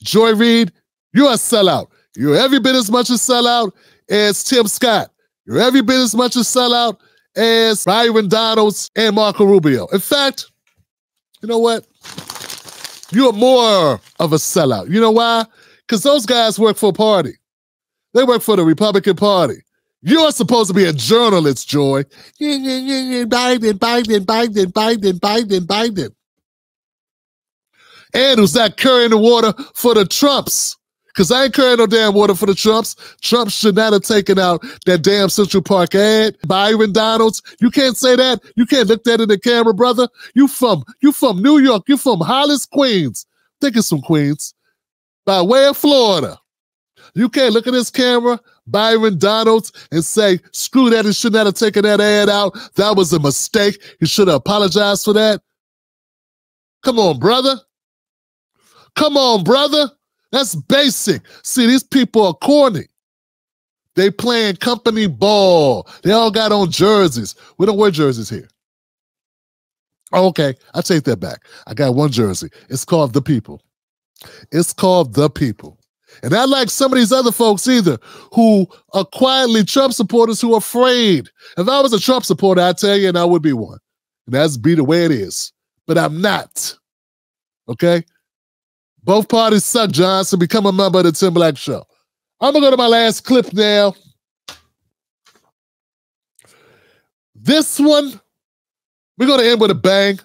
Joy Reid, you're a sellout. You're every bit as much a sellout as Tim Scott. You're every bit as much a sellout as Byron Donalds and Marco Rubio. In fact, you know what? You're more of a sellout. You know why? Because those guys work for a party. They work for the Republican Party. You're supposed to be a journalist, Joy. Biden, Biden, Biden, Biden, Biden, Biden. And who's not carrying the water for the Trumps. Because I ain't carrying no damn water for the Trumps. Trump should not have taken out that damn Central Park ad. Byron Donalds, you can't say that. You can't look that in the camera, brother. You from New York. You from Hollis, Queens. Think of some Queens. By way of Florida. You can't look at this camera, Byron Donalds, and say, screw that, he should not have taken that ad out. That was a mistake. He should have apologized for that. Come on, brother. Come on, brother. That's basic. See, these people are corny. They playing company ball. They all got on jerseys. We don't wear jerseys here. Oh, okay, I take that back. I got one jersey. It's called The People. It's called The People. And not like some of these other folks either, who are quietly Trump supporters who are afraid. If I was a Trump supporter, I'd tell you, and I would be one. And that's be the way it is. But I'm not. Okay? Both parties suck, John, so become a member of the Tim Black Show. I'm going to go to my last clip now. This one, we're going to end with a bang.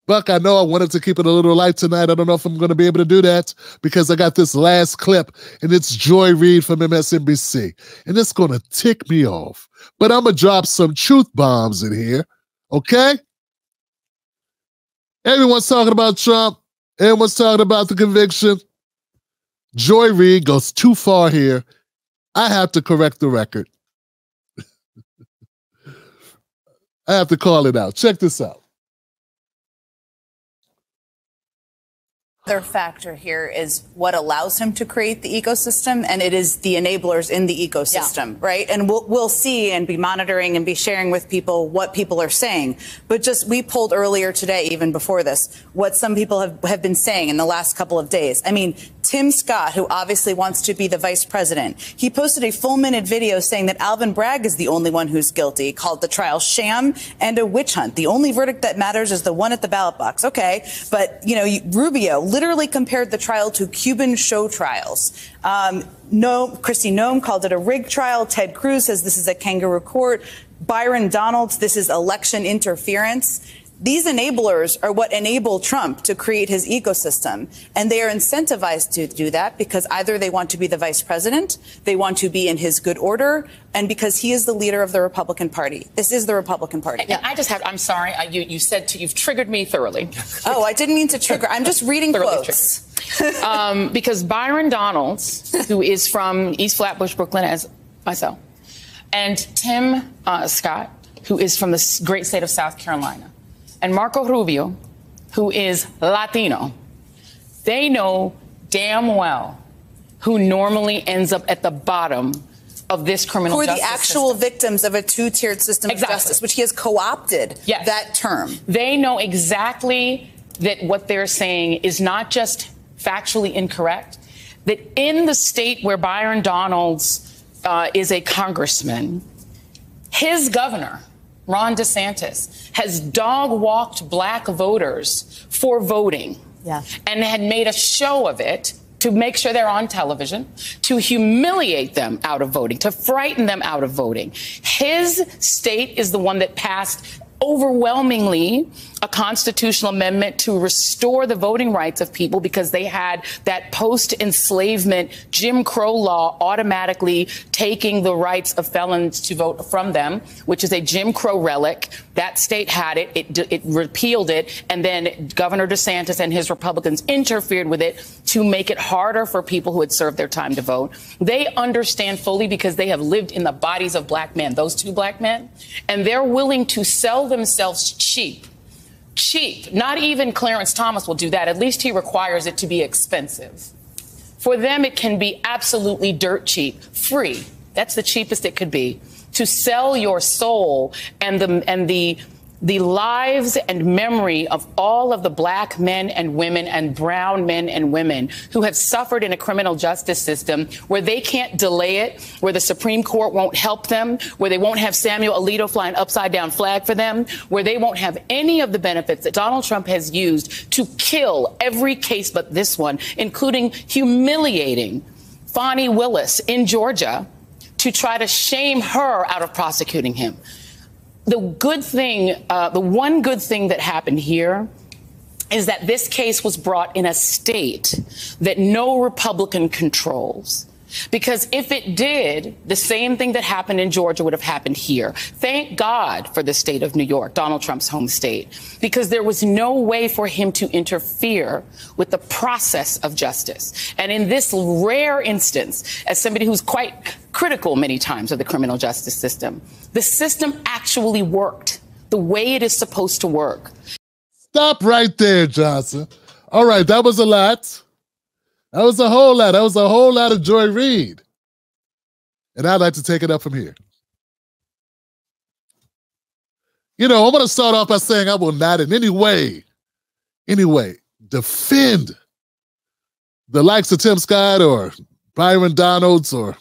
Buck, I know I wanted to keep it a little light tonight. I don't know if I'm going to be able to do that because I got this last clip, and it's Joy Reid from MSNBC. And it's going to tick me off. But I'm going to drop some truth bombs in here, okay? Everyone's talking about Trump. Everyone's talking about the conviction. Joy Reid goes too far here. I have to correct the record. I have to call it out. Check this out. Other factor here is what allows him to create the ecosystem, and it is the enablers in the ecosystem, right? And we'll see and be monitoring and be sharing with people what people are saying. But just we pulled earlier today, even before this, what some people have been saying in the last couple of days. I mean, Tim Scott, who obviously wants to be the vice president, he posted a full-minute video saying that Alvin Bragg is the only one who's guilty, called the trial sham and a witch hunt. The only verdict that matters is the one at the ballot box. Okay, but, you know, Rubio literally compared the trial to Cuban show trials. Kristi Noem called it a rigged trial. Ted Cruz says this is a kangaroo court. Byron Donalds, this is election interference. These enablers are what enable Trump to create his ecosystem. And they are incentivized to do that because either they want to be the vice president, they want to be in his good order, and because he is the leader of the Republican Party. This is the Republican Party. Yeah, I'm sorry, you said you've triggered me thoroughly. Oh, I didn't mean to trigger. I'm just reading quotes. Because Byron Donalds, who is from East Flatbush, Brooklyn, as myself, and Tim Scott, who is from the great state of South Carolina, and Marco Rubio, who is Latino, they know damn well who normally ends up at the bottom of this criminal justice system. Who are the actual victims of a two-tiered system of justice, which he has co-opted that term. They know exactly that what they're saying is not just factually incorrect, that in the state where Byron Donalds is a congressman, his governor, Ron DeSantis, has dog-walked black voters for voting and had made a show of it to make sure they're on television, to humiliate them out of voting, to frighten them out of voting. His state is the one that passed overwhelmingly a constitutional amendment to restore the voting rights of people because they had that post-enslavement Jim Crow law automatically taking the rights of felons to vote from them, which is a Jim Crow relic. That state had it. It repealed it. And then Governor DeSantis and his Republicans interfered with it to make it harder for people who had served their time to vote. They understand fully because they have lived in the bodies of black men, those two black men, and they're willing to sell themselves cheap. Not even Clarence Thomas will do that. At least he requires it to be expensive. For them, it can be absolutely dirt cheap, free. That's the cheapest it could be, to sell your soul and the the lives and memory of all of the black men and women and brown men and women who have suffered in a criminal justice system where they can't delay it, where the Supreme Court won't help them, where they won't have Samuel Alito fly an upside down flag for them, where they won't have any of the benefits that Donald Trump has used to kill every case but this one, including humiliating Fani Willis in Georgia to try to shame her out of prosecuting him. The good thing, the one good thing that happened here is that this case was brought in a state that no Republican controls. Because if it did, the same thing that happened in Georgia would have happened here. Thank God for the state of New York, Donald Trump's home state, because there was no way for him to interfere with the process of justice. And in this rare instance, as somebody who's quite critical many times of the criminal justice system, the system actually worked the way it is supposed to work. Stop right there, Johnson. All right, that was a lot. That was a whole lot. That was a whole lot of Joy Reid. And I'd like to take it up from here. You know, I'm going to start off by saying I will not in any way, defend the likes of Tim Scott or Byron Donalds or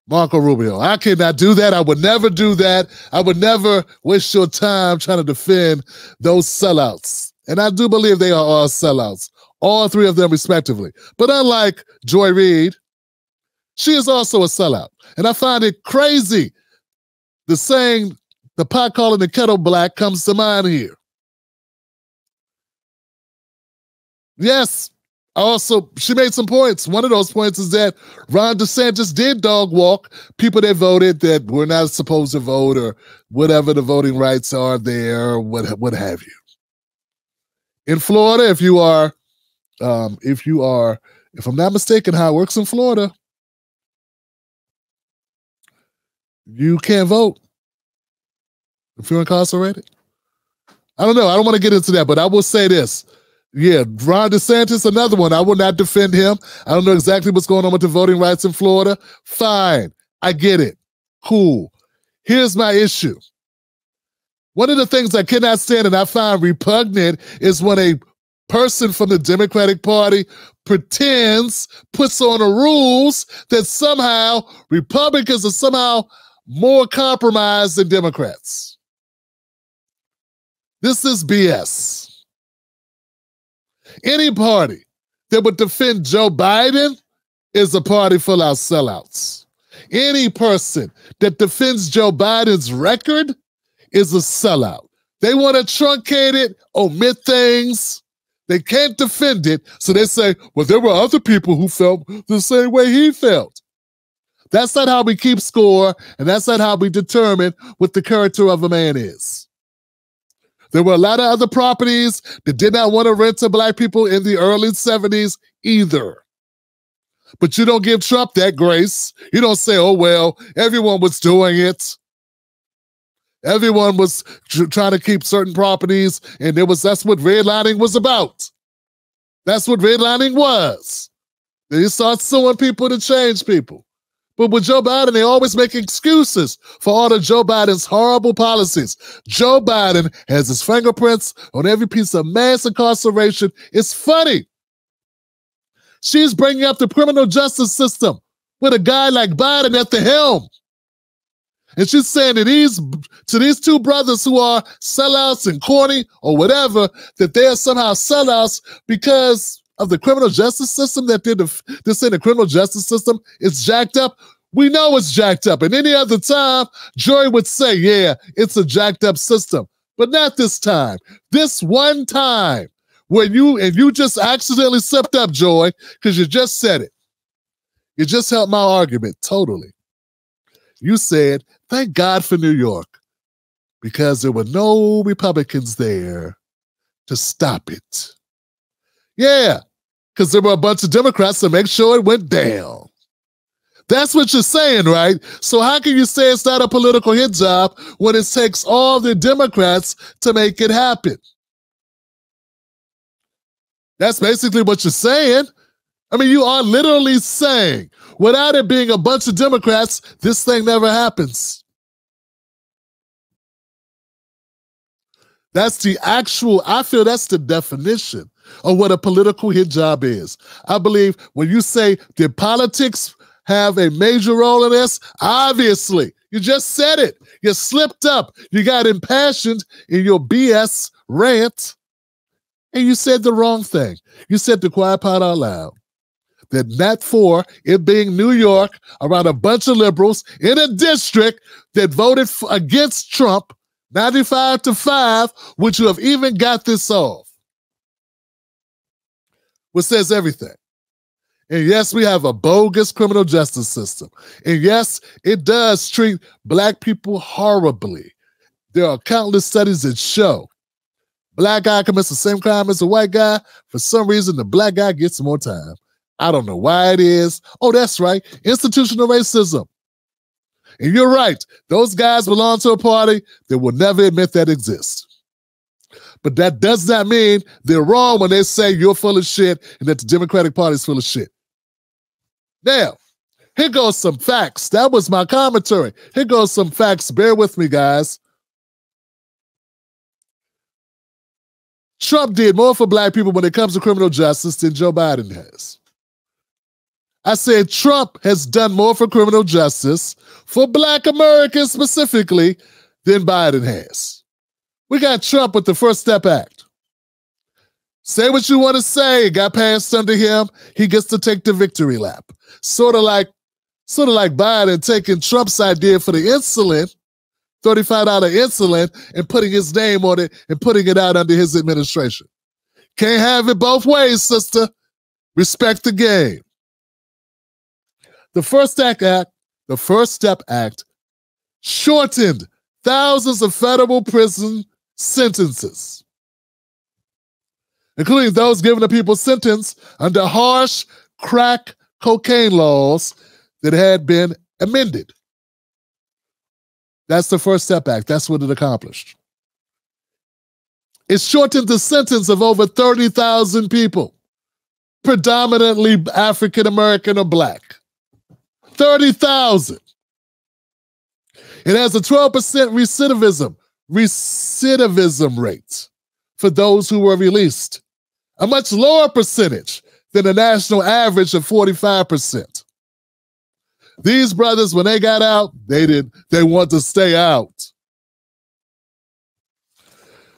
Marco Rubio. I cannot do that. I would never do that. I would never waste your time trying to defend those sellouts. And I do believe they are all sellouts. All three of them respectively. But unlike Joy Reid, she is also a sellout. And I find it crazy. The saying, the pot calling the kettle black, comes to mind here. Yes, also, she made some points. One of those points is that Ron DeSantis did dog walk people that voted that were not supposed to vote or whatever the voting rights are there, or what have you. In Florida, if I'm not mistaken, how it works in Florida, you can't vote if you're incarcerated. I don't know. I don't want to get into that, but I will say this. Yeah, Ron DeSantis, another one. I will not defend him. I don't know exactly what's going on with the voting rights in Florida. Fine. I get it. Cool. Here's my issue. One of the things I cannot stand and I find repugnant is when a person from the Democratic Party puts on the rules that somehow Republicans are somehow more compromised than Democrats. This is BS. Any party that would defend Joe Biden is a party full of sellouts. Any person that defends Joe Biden's record is a sellout. They want to truncate it, omit things. They can't defend it, so they say, well, there were other people who felt the same way he felt. That's not how we keep score, and that's not how we determine what the character of a man is. There were a lot of other properties that did not want to rent to black people in the early 70s either. But you don't give Trump that grace. You don't say, oh, well, everyone was doing it. Everyone was trying to keep certain properties, and that's what redlining was about. That's what redlining was. Then you start suing people to change people. But with Joe Biden, they always make excuses for all of Joe Biden's horrible policies. Joe Biden has his fingerprints on every piece of mass incarceration. It's funny. She's bringing up the criminal justice system with a guy like Biden at the helm. And she's saying to these two brothers who are sellouts and corny or whatever, that they are somehow sellouts because of the criminal justice system, that they're saying the criminal justice system is jacked up. We know it's jacked up. And any other time, Joy would say, yeah, it's a jacked up system. But not this time. This one time when you just accidentally slipped up, Joy, because you just said it. You just helped my argument totally. You said, thank God for New York, because there were no Republicans there to stop it. Yeah, because there were a bunch of Democrats to make sure it went down. That's what you're saying, right? So how can you say it's not a political hit job when it takes all the Democrats to make it happen? That's basically what you're saying. I mean, you are literally saying, without it being a bunch of Democrats, this thing never happens. That's the actual, I feel that's the definition of what a political hit job is. I believe when you say, did politics have a major role in this? Obviously. You just said it. You slipped up. You got impassioned in your BS rant, and you said the wrong thing. You said the quiet part out loud. That not for it being New York around a bunch of liberals in a district that voted against Trump 95-5, would you have even got this off? Which says everything. And yes, we have a bogus criminal justice system. And yes, it does treat black people horribly. There are countless studies that show black guy commits the same crime as a white guy. For some reason, the black guy gets more time. I don't know why it is. Oh, that's right. Institutional racism. And you're right. Those guys belong to a party that will never admit that exists. But that does not mean they're wrong when they say you're full of shit and that the Democratic Party is full of shit. Now, here goes some facts. That was my commentary. Here goes some facts. Bear with me, guys. Trump did more for black people when it comes to criminal justice than Joe Biden has. I said Trump has done more for criminal justice for black Americans specifically than Biden has. We got Trump with the First Step Act. Say what you want to say. It got passed under him. He gets to take the victory lap. Sort of like Biden taking Trump's idea for the insulin, $35 insulin, and putting his name on it and putting it out under his administration. Can't have it both ways, sister. Respect the game. The First Step Act shortened thousands of federal prison sentences, including those given to people sentenced under harsh crack cocaine laws that had been amended. That's the First Step Act. That's what it accomplished. It shortened the sentence of over 30,000 people, predominantly African American or black. 30,000. It has a 12% recidivism rate for those who were released, a much lower percentage than the national average of 45%. These brothers, when they got out, they want to stay out.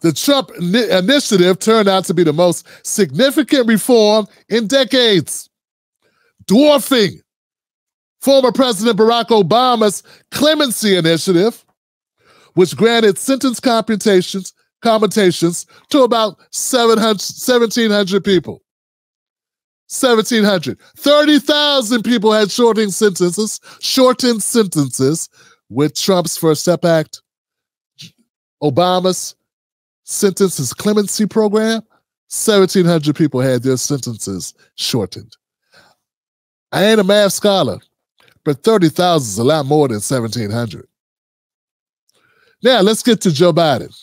The Trump initiative turned out to be the most significant reform in decades, dwarfing former President Barack Obama's clemency initiative, which granted sentence commutations to about 1,700 people. 1,700. 30,000 people had shortened sentences with Trump's First Step Act. Obama's sentences clemency program, 1,700 people had their sentences shortened. I ain't a math scholar, but 30,000 is a lot more than 1,700. Now, let's get to Joe Biden.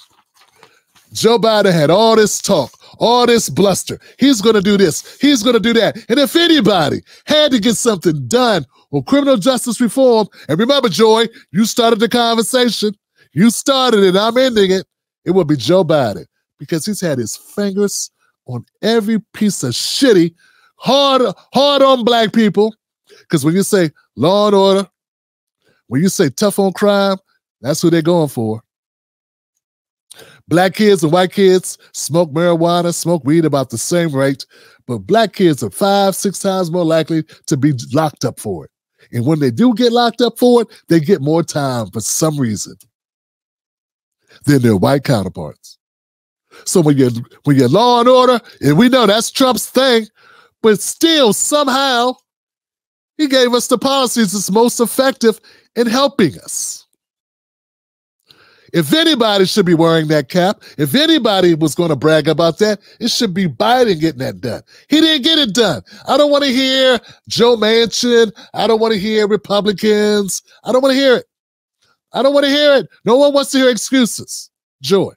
Joe Biden had all this talk, all this bluster. He's going to do this. He's going to do that. And if anybody had to get something done on criminal justice reform, and remember, Joy, you started the conversation. You started it. I'm ending it. It would be Joe Biden, because he's had his fingers on every piece of shitty, hard on black people. Because when you say law and order, when you say tough on crime, that's who they're going for. Black kids and white kids smoke marijuana, smoke weed about the same rate, but black kids are 5-6 times more likely to be locked up for it. And when they do get locked up for it, they get more time for some reason than their white counterparts. So when you're law and order, and we know that's Trump's thing, but still somehow he gave us the policies that's most effective in helping us. If anybody should be wearing that cap, if anybody was going to brag about that, it should be Biden getting that done. He didn't get it done. I don't want to hear Joe Manchin. I don't want to hear Republicans. I don't want to hear it. I don't want to hear it. No one wants to hear excuses. Joy,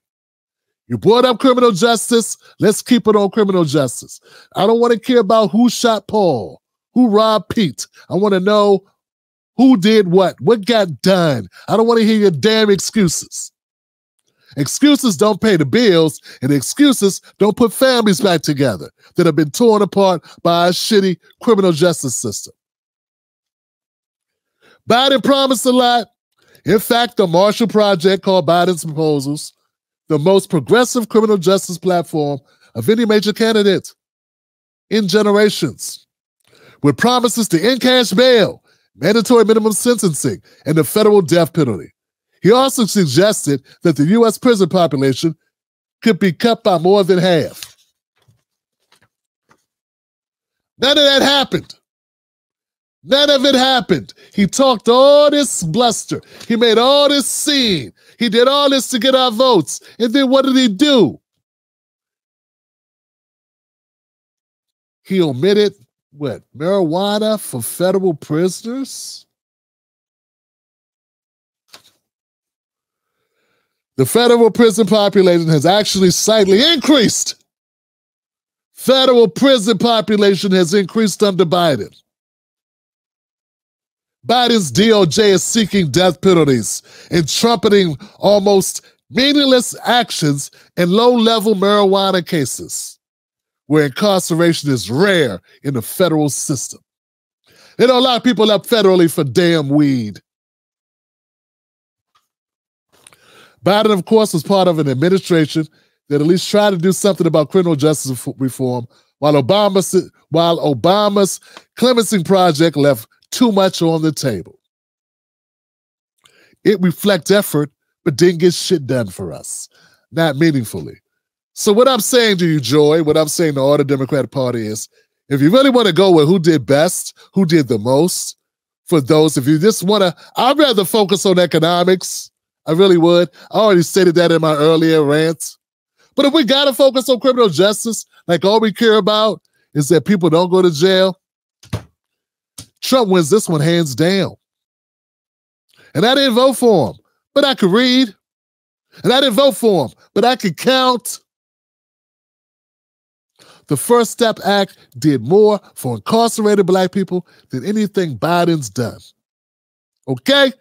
you brought up criminal justice. Let's keep it on criminal justice. I don't want to care about who shot Paul, who robbed Pete. I want to know who did what got done. I don't want to hear your damn excuses. Excuses don't pay the bills, and excuses don't put families back together that have been torn apart by a shitty criminal justice system. Biden promised a lot. In fact, the Marshall Project called Biden's proposals the most progressive criminal justice platform of any major candidate in generations, with promises to end cash bail, mandatory minimum sentencing, and the federal death penalty. He also suggested that the U.S. prison population could be cut by more than half. None of that happened. None of it happened. He talked all this bluster. He made all this scene. He did all this to get our votes. And then what did he do? He omitted, what, marijuana for federal prisoners? The federal prison population has actually slightly increased. Federal prison population has increased under Biden. Biden's DOJ is seeking death penalties and trumpeting almost meaningless actions in low-level marijuana cases, where incarceration is rare in the federal system. They don't lock people up federally for damn weed. Biden, of course, was part of an administration that at least tried to do something about criminal justice reform, while Obama's clemency project left too much on the table. It reflects effort, but didn't get shit done for us, not meaningfully. So what I'm saying to you, Joy, what I'm saying to all the Democratic Party is, if you really want to go with who did best, who did the most, for those, if you just want to, I'd rather focus on economics. I really would. I already stated that in my earlier rants. But if we got to focus on criminal justice, like all we care about is that people don't go to jail, Trump wins this one hands down. And I didn't vote for him, but I could read. And I didn't vote for him, but I could count. The First Step Act did more for incarcerated Black people than anything Biden's done. Okay?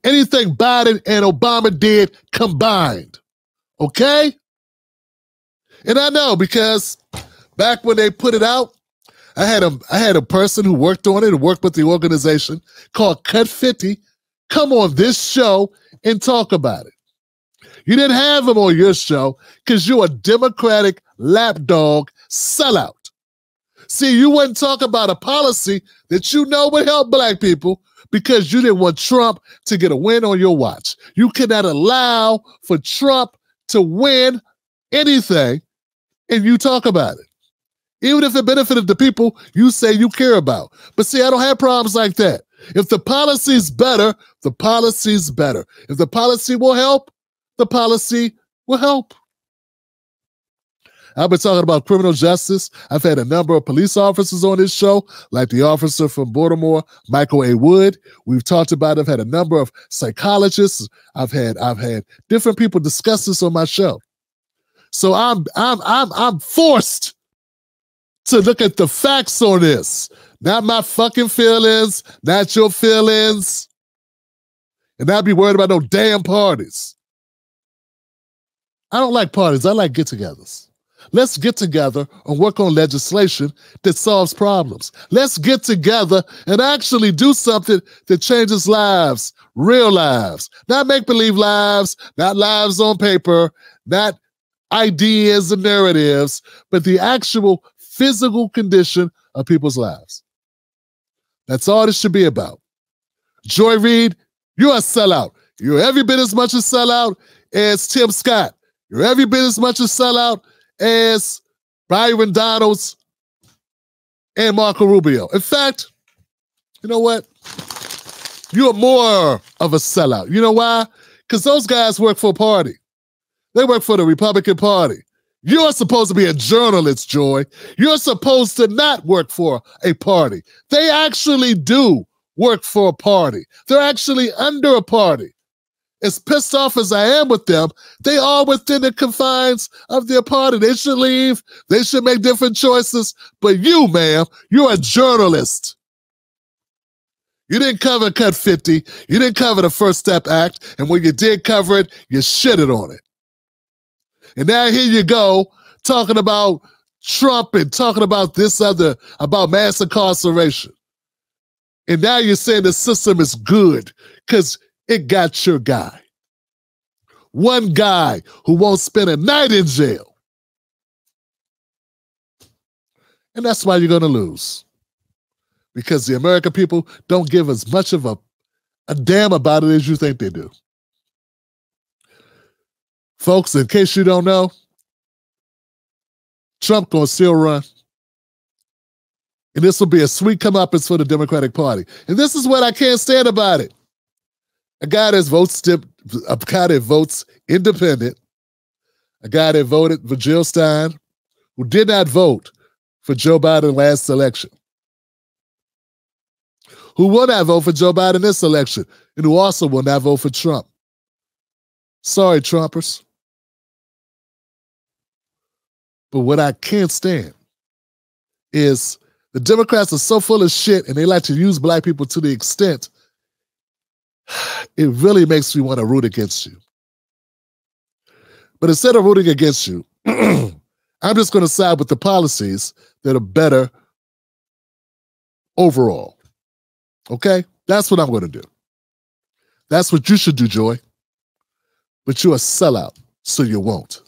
Anything Biden and Obama did combined. Okay? And I know because back when they put it out, I had a person who worked on it, who worked with the organization called Cut 50, come on this show and talk about it. You didn't have him on your show because you're a Democratic lapdog sellout. See, you wouldn't talk about a policy that you know would help Black people because you didn't want Trump to get a win on your watch. You cannot allow for Trump to win anything, and you talk about it. Even if it benefited the people you say you care about. But see, I don't have problems like that. If the policy's better, the policy's better. If the policy will help, the policy will help. I've been talking about criminal justice. I've had a number of police officers on this show, like the officer from Baltimore, Michael A. Wood. We've talked about it. I've had a number of psychologists. I've had different people discuss this on my show. So I'm forced to look at the facts on this, not my fucking feelings, not your feelings, and not be worried about no damn parties. I don't like parties. I like get-togethers. Let's get together and work on legislation that solves problems. Let's get together and actually do something that changes lives, real lives, not make-believe lives, not lives on paper, not ideas and narratives, but the actual physical condition of people's lives. That's all this should be about. Joy Reid, you're a sellout. You're every bit as much a sellout as Tim Scott. You're every bit as much a sellout as Byron Donalds and Marco Rubio. In fact, you know what? You're more of a sellout. You know why? Because those guys work for a party. They work for the Republican Party. You're supposed to be a journalist, Joy. You're supposed to not work for a party. They actually do work for a party. They're actually under a party. As pissed off as I am with them, they are within the confines of their party. They should leave. They should make different choices. But you, ma'am, you're a journalist. You didn't cover Cut 50. You didn't cover the First Step Act. And when you did cover it, you shitted on it. And now here you go, talking about Trump and talking about this other, about mass incarceration. And now you're saying the system is good because it got your guy. One guy who won't spend a night in jail. And that's why you're going to lose. Because the American people don't give as much of a damn about it as you think they do. Folks, in case you don't know, Trump gonna still run. And this will be a sweet comeuppance for the Democratic Party. And this is what I can't stand about it. A guy that votes independent, a guy that voted for Jill Stein, who did not vote for Joe Biden last election, who will not vote for Joe Biden this election, and who also will not vote for Trump. Sorry, Trumpers. But what I can't stand is the Democrats are so full of shit and they like to use black people to the extent it really makes me want to root against you. But instead of rooting against you, I'm just going to side with the policies that are better overall. Okay? That's what I'm going to do. That's what you should do, Joy. But you're a sellout, so you won't.